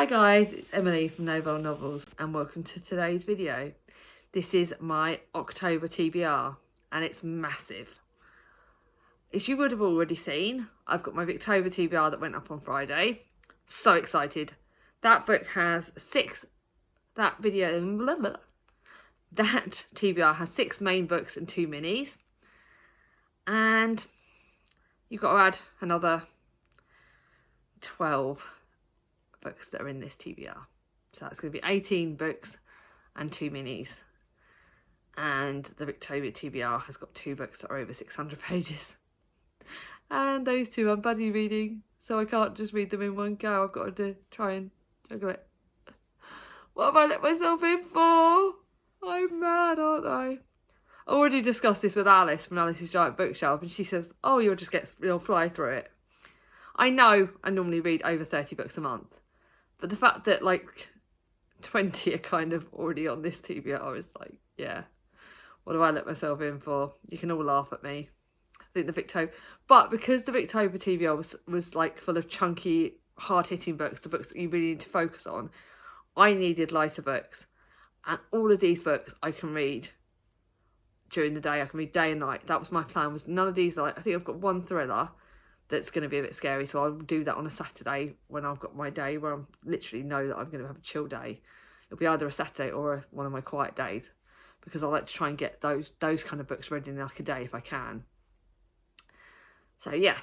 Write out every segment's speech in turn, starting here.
Hi guys, it's Emily from Novel Novels and welcome to today's video. This is my October TBR and it's massive. As you would have already seen, I've got my Victober TBR that went up on Friday. So excited. That book has that TBR has 6 main books and 2 minis. And you've got to add another 12 books that are in this TBR. So that's going to be 18 books and 2 minis. And the Victober TBR has got 2 books that are over 600 pages. And those 2 I'm buddy reading, so I can't just read them in one go. I've got to try and juggle it. What have I let myself in for? I'm mad, aren't I? I already discussed this with Alice from Alice's Giant Bookshelf, and she says, oh, you'll fly through it. I know I normally read over 30 books a month, but the fact that like 20 are kind of already on this TBR is like, yeah, what do I let myself in for? You can all laugh at me. I think the Victober, but because the Victober TBR was like full of chunky, hard-hitting books, the books that you really need to focus on, I needed lighter books. And all of these books I can read during the day. I can read day and night. That was my plan. Was none of these, like, I think I've got one thriller that's going to be a bit scary, so I'll do that on a Saturday when I've got my day where I literally know that I'm going to have a chill day. It'll be either a Saturday or one of my quiet days, because I like to try and get those kind of books read in like a day if I can. So yeah,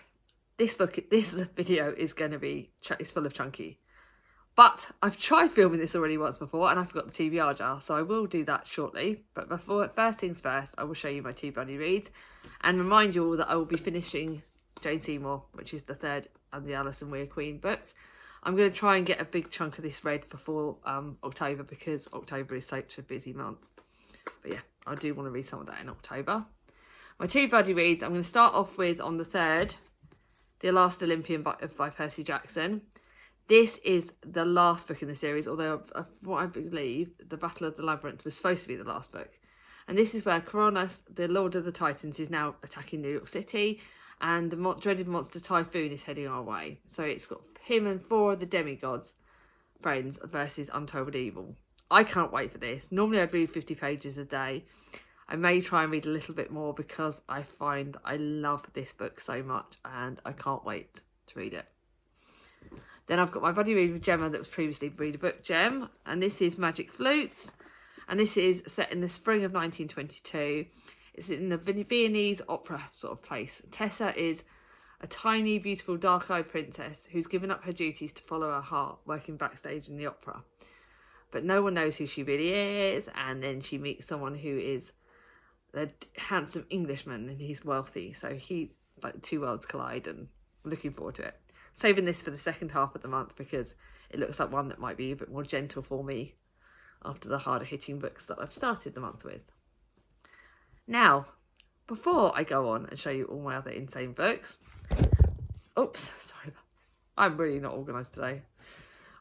this video is going to be, it's full of chunky. But I've tried filming this already once before and I forgot the TBR jar, so I will do that shortly. But first things first, I will show you my 2 buddy reads and remind you all that I will be finishing Jane Seymour, which is the 3rd and the Alison Weir Queen book. I'm going to try and get a big chunk of this read before October, because October is such a busy month. But yeah, I do want to read some of that in October. My 2 buddy reads, I'm going to start off with, on the 3rd, The Last Olympian by Percy Jackson. This is the last book in the series, although what I believe, The Battle of the Labyrinth was supposed to be the last book. And this is where Cronus, the Lord of the Titans, is now attacking New York City, and the dreaded monster Typhoon is heading our way. So it's got him and 4 of the demigods friends versus Untold Evil. I can't wait for this. Normally I'd read 50 pages a day. I may try and read a little bit more because I find I love this book so much and I can't wait to read it. Then I've got my buddy read with Gemma that was previously Read a Book Gem, and this is Magic Flutes, and this is set in the spring of 1922. It's in the Viennese opera sort of place. Tessa is a tiny, beautiful, dark-eyed princess who's given up her duties to follow her heart, working backstage in the opera. But no one knows who she really is, and then she meets someone who is a handsome Englishman, and he's wealthy, so like the 2 worlds collide, and I'm looking forward to it. Saving this for the second half of the month because it looks like one that might be a bit more gentle for me after the harder hitting books that I've started the month with. Now, before I go on and show you all my other insane books, oops, sorry, I'm really not organised today.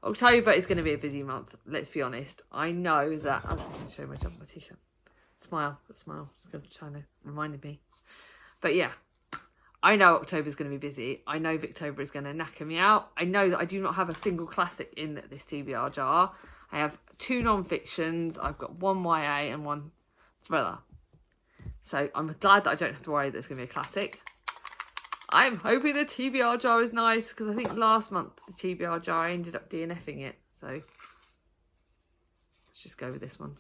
October is going to be a busy month, let's be honest. I know that, I'm just going to show you my t-shirt. Smile, it's going to try to remind me. But yeah. I know October's going to be busy. I know Victober is going to knacker me out. I know that I do not have a single classic in this TBR jar. I have 2 non-fictions. I've got 1 YA and 1 thriller. So I'm glad that I don't have to worry that it's going to be a classic. I'm hoping the TBR jar is nice, because I think last month the TBR jar I ended up DNFing it. So let's just go with this one.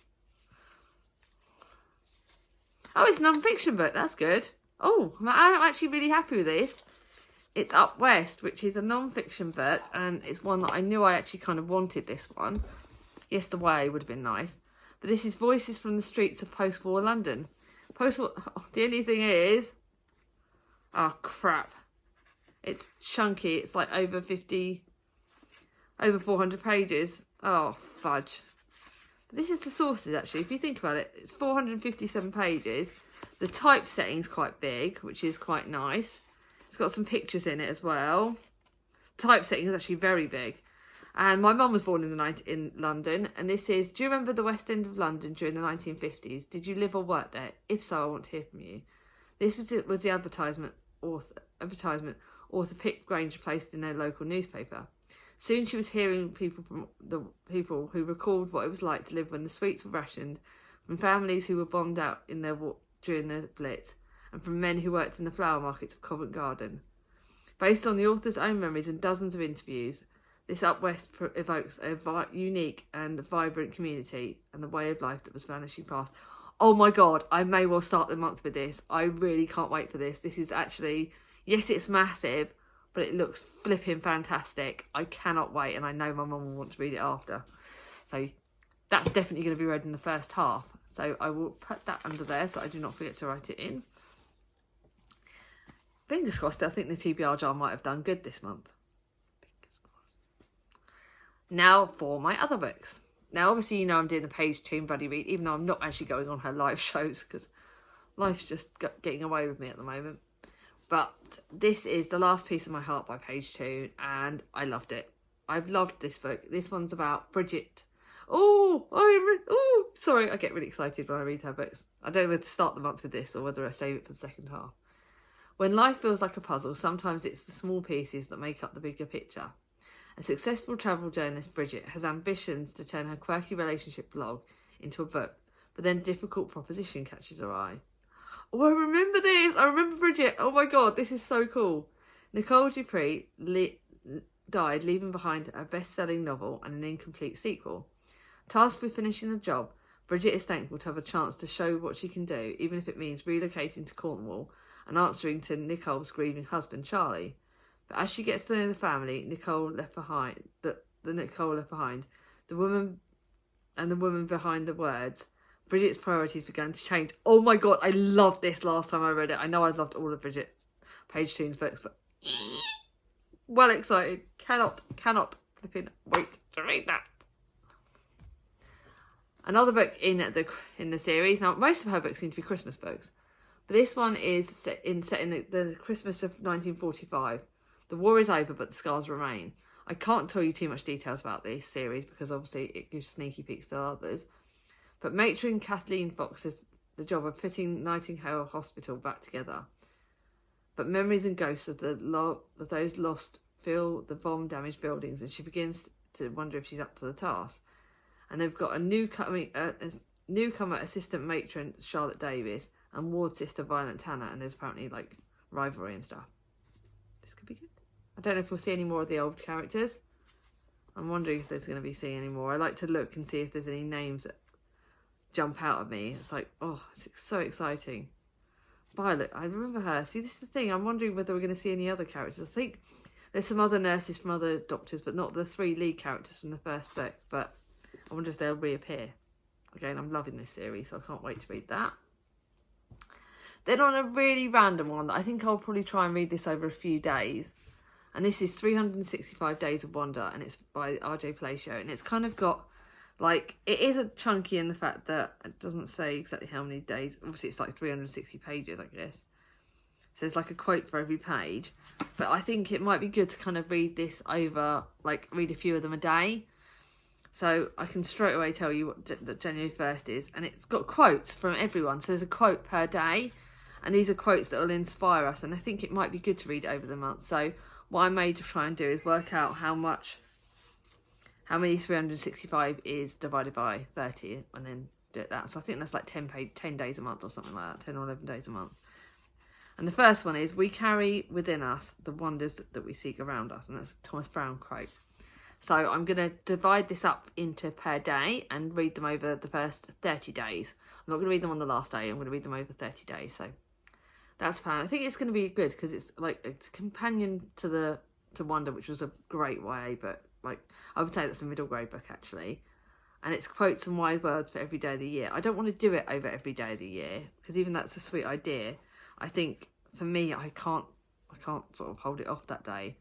Oh, it's a non-fiction book. That's good. Oh, I'm actually really happy with this. It's Up West, which is a non-fiction book, and it's one that I knew I actually kind of wanted this one. Yes, the YA would have been nice. But this is Voices from the Streets of Post-War London. Post-war, the only thing is, oh crap. It's chunky, it's like over 400 pages. Oh, fudge. But this is the sources actually, if you think about it, it's 457 pages. The typesetting's quite big, which is quite nice. It's got some pictures in it as well. Typesetting is actually very big. And my mum was born in London, and this is, do you remember the West End of London during the 1950s? Did you live or work there? If so, I want to hear from you. This was the advertisement author Pip Granger placed in their local newspaper. Soon she was hearing people from the people who recalled what it was like to live when the sweets were rationed, from families who were bombed out in during the Blitz, and from men who worked in the flower markets of Covent Garden. Based on the author's own memories and dozens of interviews, this Up West evokes a unique and vibrant community and the way of life that was vanishing fast. Oh my God, I may well start the month with this. I really can't wait for this. This is actually, yes, it's massive, but it looks flipping fantastic. I cannot wait, and I know my mum will want to read it after. So that's definitely going to be read in the first half. So I will put that under there so I do not forget to write it in. Fingers crossed, I think the TBR jar might have done good this month. Fingers crossed. Now for my other books. Now, obviously, you know I'm doing a page tune buddy read, even though I'm not actually going on her live shows because life's just getting away with me at the moment. But this is The Last Piece of My Heart by Page Tune, and I loved it. I've loved this book. This one's about Bridget. Sorry, I get really excited when I read her books. I don't know whether to start the month with this or whether I save it for the second half. When life feels like a puzzle, sometimes it's the small pieces that make up the bigger picture. A successful travel journalist, Bridget, has ambitions to turn her quirky relationship blog into a book, but then a difficult proposition catches her eye. Oh, I remember this! I remember Bridget! Oh my God, this is so cool. Nicole Dupree died, leaving behind a best-selling novel and an incomplete sequel. Tasked with finishing the job, Bridget is thankful to have a chance to show what she can do, even if it means relocating to Cornwall and answering to Nicole's grieving husband, Charlie. But as she gets to know the family Nicole left behind, the woman behind the words, Bridget's priorities began to change. Oh my God, I loved this last time I read it. I know I've loved all of Bridget Page Tune's books, but well excited. Cannot flipping wait to read that. Another book in the series. Now, most of her books seem to be Christmas books, but this one is set in the Christmas of 1945. The war is over, but the scars remain. I can't tell you too much details about this series because obviously it gives sneaky peeks to others. But matron Kathleen Fox has the job of putting Nightingale Hospital back together. But memories and ghosts of those lost fill the bomb-damaged buildings, and she begins to wonder if she's up to the task. And they've got a newcomer assistant matron, Charlotte Davis, and ward sister, Violet Tanner, and there's apparently like rivalry and stuff. This could be good. I don't know if we'll see any more of the old characters. I'm wondering if there's going to be seeing any more. I like to look and see if there's any names that jump out at me. It's like, oh, it's so exciting. Violet, I remember her. See, this is the thing. I'm wondering whether we're going to see any other characters. I think there's some other nurses from other doctors, but not the three lead characters from the first book. But I wonder if they'll reappear. Again, I'm loving this series, so I can't wait to read that. Then on a really random one, I think I'll probably try and read this over a few days. And this is 365 Days of Wonder, and it's by R.J. Palacio. And it's kind of got, like, it is a chunky in the fact that it doesn't say exactly how many days. Obviously, it's like 360 pages, I guess. So there's like a quote for every page. But I think it might be good to kind of read this over, like, read a few of them a day. So I can straight away tell you what January 1st is. And it's got quotes from everyone. So there's a quote per day. And these are quotes that will inspire us. And I think it might be good to read over the month. So what I may try and do is work out how many 365 is divided by 30 and then do it that. So I think that's like 10 days a month or something like that, 10 or 11 days a month. And the first one is, we carry within us the wonders that we seek around us. And that's a Thomas Brown quote. So I'm going to divide this up into per day and read them over the first 30 days. I'm not going to read them on the last day. I'm going to read them over 30 days. So that's fun. I think it's going to be good because it's like it's a companion to Wonder, which was a great YA book. Like, I would say that's a middle grade book actually, and it's quotes and wise words for every day of the year. I don't want to do it over every day of the year because even that's a sweet idea. I think for me, I can't sort of hold it off that day.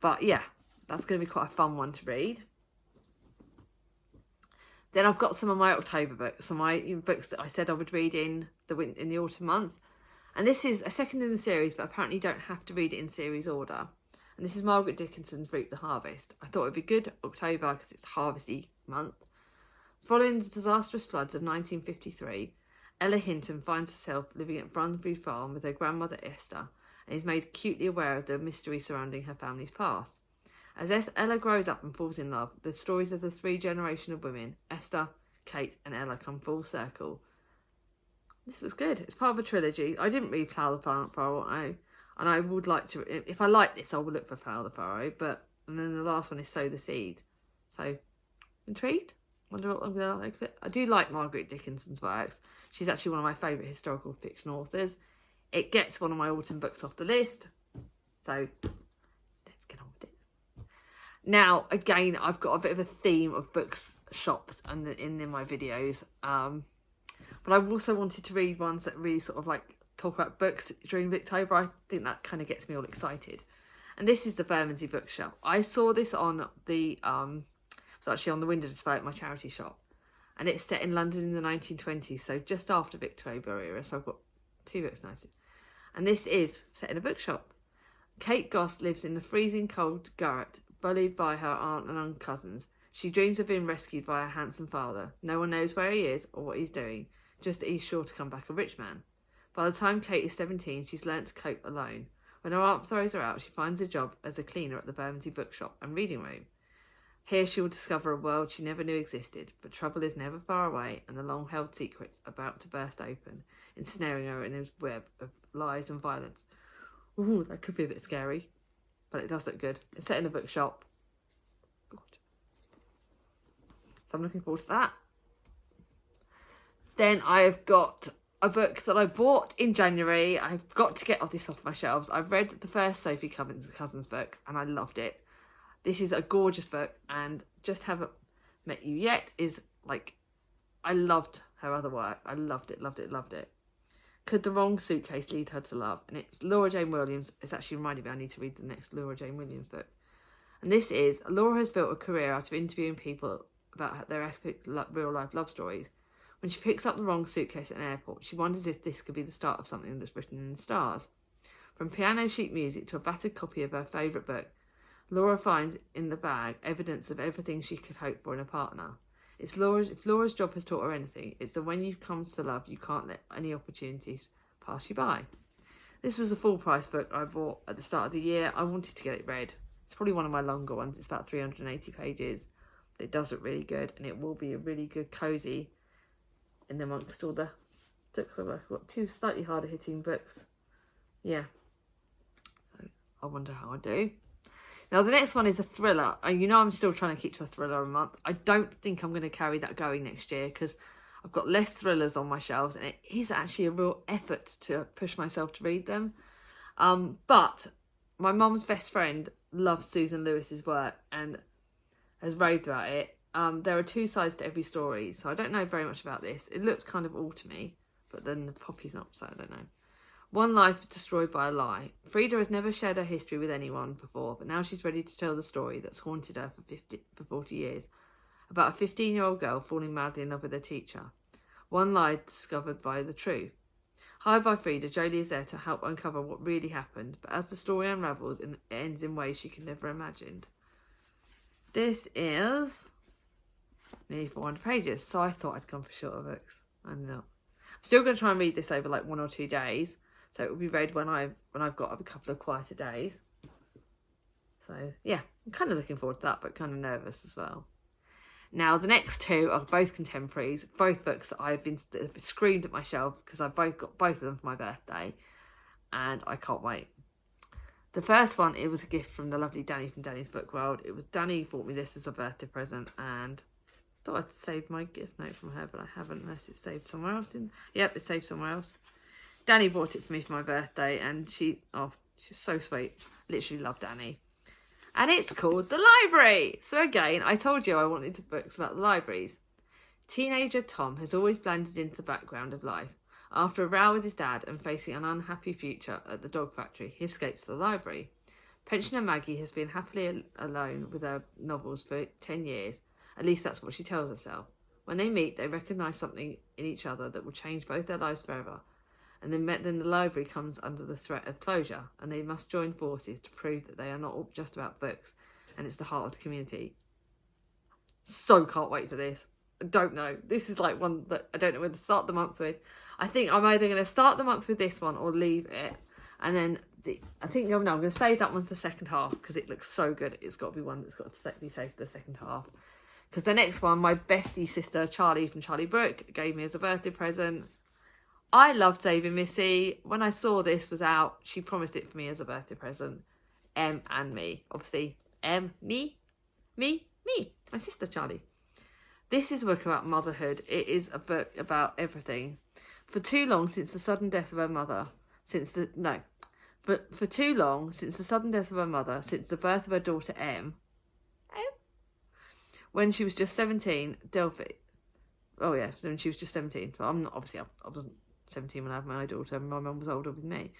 But yeah, that's going to be quite a fun one to read. Then I've got some of my October books, some of my books that I said I would read in the autumn months. And this is a second in the series, but apparently you don't have to read it in series order. And this is Margaret Dickinson's Reap the Harvest. I thought it would be good October because it's harvesty month. Following the disastrous floods of 1953, Ella Hinton finds herself living at Brunsbury Farm with her grandmother Esther and is made acutely aware of the mystery surrounding her family's past. As Ella grows up and falls in love, the stories of the three generations of women, Esther, Kate and Ella, come full circle. This was good. It's part of a trilogy. I didn't read Flower the Pharaoh, and I would like to, if I like this, I will look for Flower the Pharaoh, and then the last one is Sow the Seed. So, intrigued? Wonder what I'm going to like of it. I do like Margaret Dickinson's works. She's actually one of my favourite historical fiction authors. It gets one of my autumn books off the list. So, let's get on with it. Now, again, I've got a bit of a theme of books, shops, and in my videos. But I also wanted to read ones that really sort of like talk about books during Victober. I think that kind of gets me all excited. And this is the Burmese Bookshelf. I saw this on the, it's actually on the window display at my charity shop. And it's set in London in the 1920s, so just after Victober era. So I've got two books now. And this is set in a bookshop. Kate Goss lives in the freezing cold garret, bullied by her aunt and cousins. She dreams of being rescued by her handsome father. No one knows where he is or what he's doing, just that he's sure to come back a rich man. By the time Kate is 17, she's learnt to cope alone. When her aunt throws her out, she finds a job as a cleaner at the Burmese Bookshop and reading room. Here she will discover a world she never knew existed, but trouble is never far away and the long-held secrets about to burst open, ensnaring her in his web of lies and violence. Ooh, that could be a bit scary, but it does look good. It's set in a bookshop. God. So I'm looking forward to that. Then I've got a book that I bought in January. I've got to get this off my shelves. I've read the first Sophie Cousins book and I loved it. This is a gorgeous book, and Just Haven't Met You Yet is like, I loved her other work. I loved it, loved it, loved it. Could the Wrong Suitcase Lead Her to Love? And it's Laura Jane Williams. It's actually reminded me I need to read the next Laura Jane Williams book. And this is, Laura has built a career out of interviewing people about their epic real-life love stories. When she picks up the wrong suitcase at an airport, she wonders if this could be the start of something that's written in the stars. From piano sheet music to a battered copy of her favourite book, Laura finds in the bag evidence of everything she could hope for in a partner. If Laura's job has taught her anything, it's that when you come to love, you can't let any opportunities pass you by. This was a full price book I bought at the start of the year. I wanted to get it read. It's probably one of my longer ones. It's about 380 pages. It does look really good, and it will be a really good cosy in amongst all the books I've got. Two slightly harder hitting books. Yeah. So I wonder how I do. Now, the next one is a thriller. You know I'm still trying to keep to a thriller a month. I don't think I'm going to carry that going next year because I've got less thrillers on my shelves and it is actually a real effort to push myself to read them. But my mum's best friend loves Susan Lewis's work and has raved about it. There are two sides to every story, so I don't know very much about this. It looks kind of autumny, but then the poppy's not, so I don't know. One life destroyed by a lie. Frida has never shared her history with anyone before, but now she's ready to tell the story that's haunted her for 40 years. About a 15-year-old girl falling madly in love with her teacher. One lie discovered by the truth. Hired by Frida, Jolie is there to help uncover what really happened, but as the story unravels, it ends in ways she could never imagined. This is nearly 400 pages, so I thought I'd come for shorter books. I'm not. I'm still going to try and read this over like 1 or 2 days. So it will be read when I've got a couple of quieter days. So yeah, I'm kind of looking forward to that, but kind of nervous as well. Now the next two are both contemporaries, both books that I've been screamed at my shelf because I've got both of them for my birthday, and I can't wait. The first one, it was a gift from the lovely Danny from Danny's Book World. It was Danny bought me this as a birthday present, and I thought I'd saved my gift note from her, but I haven't unless it's saved somewhere else. Yep, it's saved somewhere else. Danny bought it for me for my birthday, and she's so sweet. Literally love Danny. And it's called The Library. So again, I told you I wanted books about the libraries. Teenager Tom has always blended into the background of life. After a row with his dad and facing an unhappy future at the dog factory, he escapes to the library. Pensioner Maggie has been happily alone with her novels for 10 years. At least that's what she tells herself. When they meet, they recognise something in each other that will change both their lives forever. And then the library comes under the threat of closure, and they must join forces to prove that they are not all just about books, and it's the heart of the community. So can't wait for this. I don't know. This is like one that I don't know whether to start the month with. I think I'm either going to start the month with this one or leave it, and then I think, no, I'm going to save that one for the second half because it looks so good. It's got to be one that's got to be saved for the second half. Because the next one, my bestie sister, Charlie from Charlie Brooke, gave me as a birthday present. I loved Saving Missy. When I saw this was out, she promised it for me as a birthday present. Em and me. Obviously, Em, me, my sister Charlie. This is a book about motherhood. It is a book about everything. For too long since the sudden death of her mother, since the birth of her daughter Em, when she was just 17, Delphine. Oh yeah, when she was just 17. So I'm not, obviously I wasn't 17 when I had my daughter. My mum was older than me.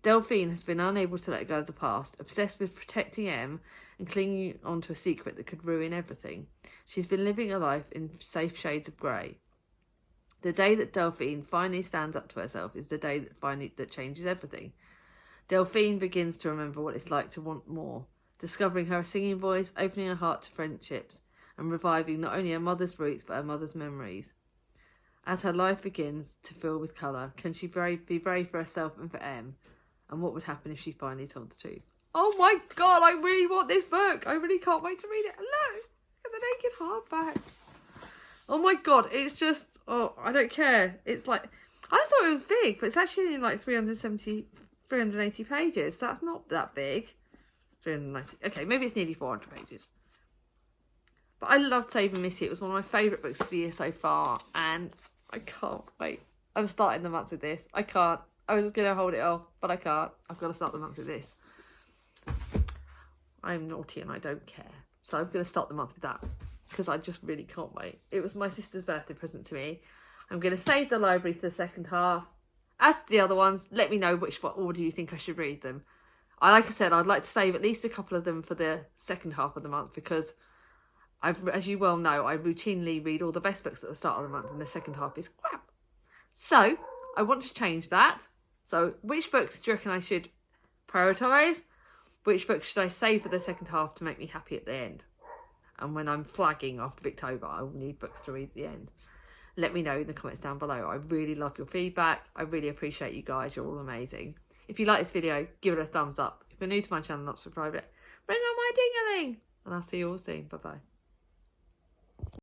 Delphine has been unable to let go of the past, obsessed with protecting Em and clinging on to a secret that could ruin everything. She's been living a life in safe shades of grey. The day that Delphine finally stands up to herself is the day that changes everything. Delphine begins to remember what it's like to want more, discovering her singing voice, opening her heart to friendships, and reviving not only her mother's roots but her mother's memories. As her life begins to fill with colour, can she be brave for herself and for Em? And what would happen if she finally told the truth? Oh my god, I really want this book. I really can't wait to read it. Look at the naked hardback. Oh my god, it's just, oh, I don't care. It's like, I thought it was big, but it's actually only like 380 pages. So that's not that big. 390. Okay, maybe it's nearly 400 pages. But I loved Saving Missy. It was one of my favourite books of the year so far. And I can't wait. I'm starting the month with this. I can't. I was going to hold it off, but I can't. I've got to start the month with this. I'm naughty and I don't care. So I'm going to start the month with that. Because I just really can't wait. It was my sister's birthday present to me. I'm going to save the library to the second half. As to the other ones, let me know what order you think I should read them. Like I said, I'd like to save at least a couple of them for the second half of the month because as you well know, I routinely read all the best books at the start of the month and the second half is crap. So, I want to change that. So, which books do you reckon I should prioritise? Which books should I save for the second half to make me happy at the end? And when I'm flagging after victober, I will need books to read at the end. Let me know in the comments down below. I really love your feedback. I really appreciate you guys. You're all amazing. If you like this video, give it a thumbs up. If you're new to my channel, not subscribed yet, ring on my ding-a-ling. And I'll see you all soon. Bye-bye.